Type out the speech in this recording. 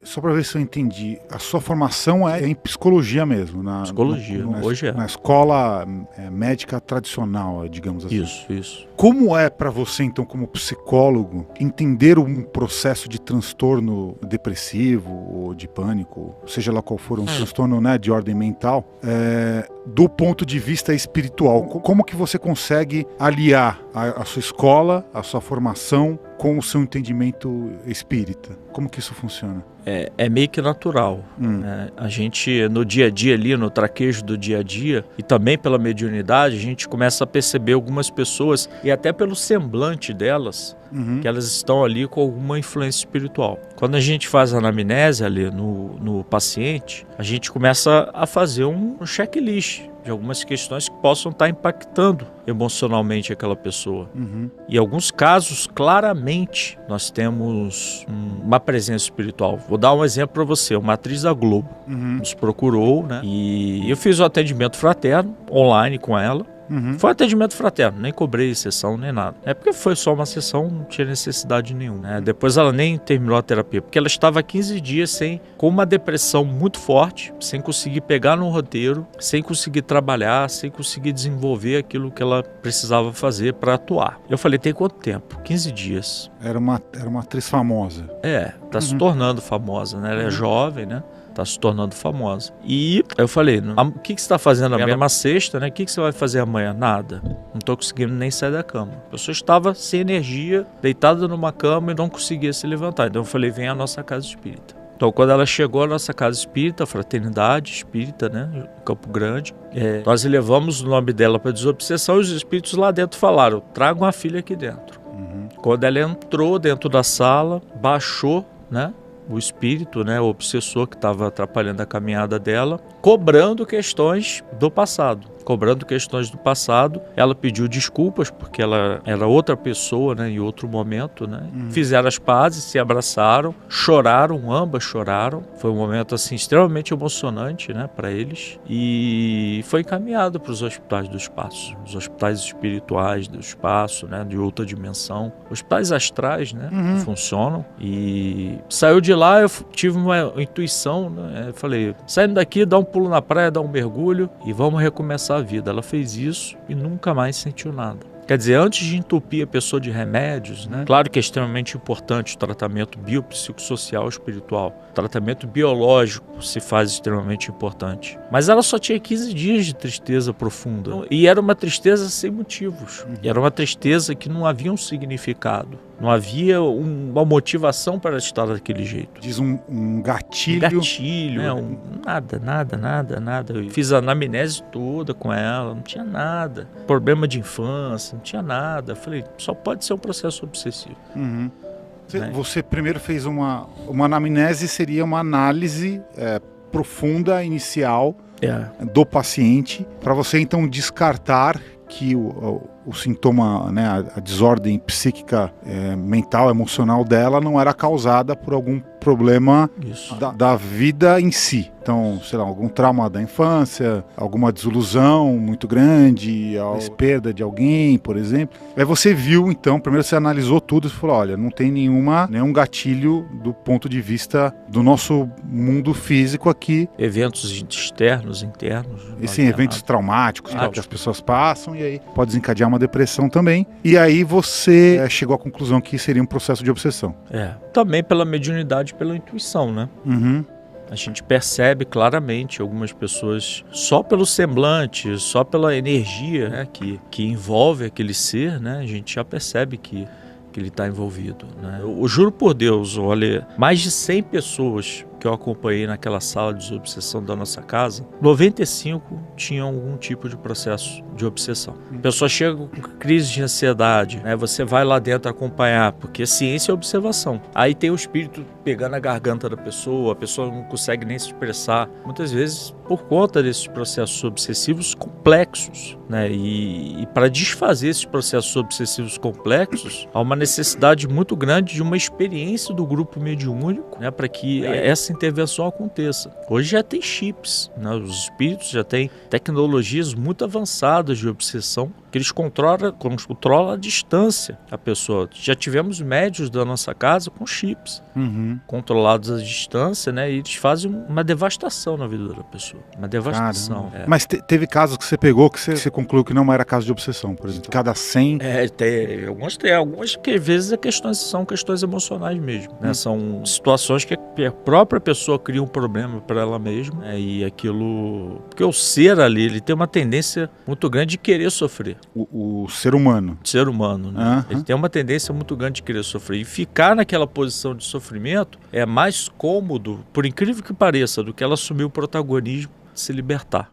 Só para ver se eu entendi, a sua formação é em psicologia mesmo? Psicologia, hoje é. Na escola médica tradicional, digamos assim. Isso. Como é para você, então, como psicólogo, entender um processo de transtorno depressivo ou de pânico, seja lá qual for, um transtorno, né, de ordem mental, do ponto de vista espiritual? Como que você consegue aliar a sua escola, a sua formação, com o seu entendimento espírita? Como que isso funciona? É meio que natural. A gente, no dia a dia ali, no traquejo do dia a dia, e também pela mediunidade, a gente começa a perceber algumas pessoas, e até pelo semblante delas, que elas estão ali com alguma influência espiritual. Quando a gente faz a anamnese ali no paciente, a gente começa a fazer um checklist de algumas questões que possam estar impactando emocionalmente aquela pessoa. Em alguns casos, claramente, nós temos uma presença espiritual. Vou dar um exemplo para você. Uma atriz da Globo nos procurou, né? E eu fiz o atendimento fraterno online com ela. Foi atendimento fraterno, nem cobrei sessão nem nada. É porque foi só uma sessão, não tinha necessidade nenhuma, né? Depois ela nem terminou a terapia, porque ela estava há 15 dias com uma depressão muito forte, sem conseguir pegar no roteiro, sem conseguir trabalhar, sem conseguir desenvolver aquilo que ela precisava fazer para atuar. Eu falei, tem quanto tempo? 15 dias. Era uma atriz famosa. Tá se tornando famosa, né? Ela é jovem, né? Está se tornando famosa. E eu falei, o que você está fazendo amanhã? Era uma sexta, né? O que você vai fazer amanhã? Nada. Não estou conseguindo nem sair da cama. A pessoa estava sem energia, deitada numa cama e não conseguia se levantar. Então eu falei, vem à nossa casa espírita. Então quando ela chegou à nossa casa espírita, Fraternidade Espírita, né? Campo Grande, nós levamos o nome dela para desobsessão e os espíritos lá dentro falaram, tragam a filha aqui dentro. Quando ela entrou dentro da sala, baixou, né? O espírito, né, o obsessor que estava atrapalhando a caminhada dela, cobrando questões do passado. Ela pediu desculpas, porque ela era outra pessoa, né, em outro momento, né? Fizeram as pazes, se abraçaram, choraram, ambas choraram. Foi um momento assim, extremamente emocionante, né, para eles. E foi encaminhado para os hospitais do espaço, os hospitais espirituais do espaço, né, de outra dimensão. Hospitais astrais, né, que funcionam. E saiu de lá, eu tive uma intuição, né? Eu falei, saindo daqui, dá um pulo na praia, dá um mergulho e vamos recomeçar a vida. Ela fez isso e nunca mais sentiu nada. Quer dizer, antes de entupir a pessoa de remédios, né? Claro que é extremamente importante o tratamento biopsicossocial espiritual. O tratamento biológico se faz extremamente importante. Mas ela só tinha 15 dias de tristeza profunda. E era uma tristeza sem motivos. E era uma tristeza que não havia um significado. Não havia uma motivação para estar daquele jeito. Diz um gatilho. Gatilho, nada. Eu fiz a anamnese toda com ela, não tinha nada. Problema de infância, não tinha nada. Eu falei, só pode ser um processo obsessivo. Você primeiro fez uma anamnese, seria uma análise profunda, inicial do paciente, para você então descartar que o sintoma, né, a desordem psíquica, mental, emocional dela não era causada por algum problema da vida em si. Então, sei lá, algum trauma da infância, alguma desilusão muito grande, a perda de alguém, por exemplo. Aí você viu, então, primeiro você analisou tudo e falou, olha, não tem nenhum gatilho do ponto de vista do nosso mundo físico aqui. Eventos externos, internos. Eventos traumáticos que as pessoas passam e aí pode desencadear uma depressão também. E aí você chegou à conclusão que seria um processo de obsessão. Também pela mediunidade, pela intuição, né? A gente percebe claramente algumas pessoas, só pelo semblante, só pela energia, né, que envolve aquele ser, né, a gente já percebe que ele está envolvido, né? Eu juro por Deus, olha, mais de 100 pessoas que eu acompanhei naquela sala de desobsessão da nossa casa, 95 tinham algum tipo de processo de obsessão. A pessoa chega com crise de ansiedade, né? Você vai lá dentro acompanhar, porque ciência é observação. Aí tem o espírito pegando a garganta da pessoa, a pessoa não consegue nem se expressar. Muitas vezes por conta desses processos obsessivos complexos, né? E para desfazer esses processos obsessivos complexos, há uma necessidade muito grande de uma experiência do grupo mediúnico, né? Para que essa essa intervenção aconteça. Hoje já tem chips, né? Os espíritos já têm tecnologias muito avançadas de obsessão que eles controlam a distância da pessoa. Já tivemos médios da nossa casa com chips controlados à distância, né? E eles fazem uma devastação na vida da pessoa. Uma devastação. Mas teve casos que você pegou que você concluiu que não era caso de obsessão, por exemplo? Cada 100... Algumas que às vezes são questões emocionais mesmo, né? São situações que a própria pessoa cria um problema para ela mesma, né? E aquilo... Porque o ser ali, ele tem uma tendência muito grande de querer sofrer. O ser humano. O ser humano, né? Ele tem uma tendência muito grande de querer sofrer. E ficar naquela posição de sofrimento é mais cômodo, por incrível que pareça, do que ela assumir o protagonismo de se libertar.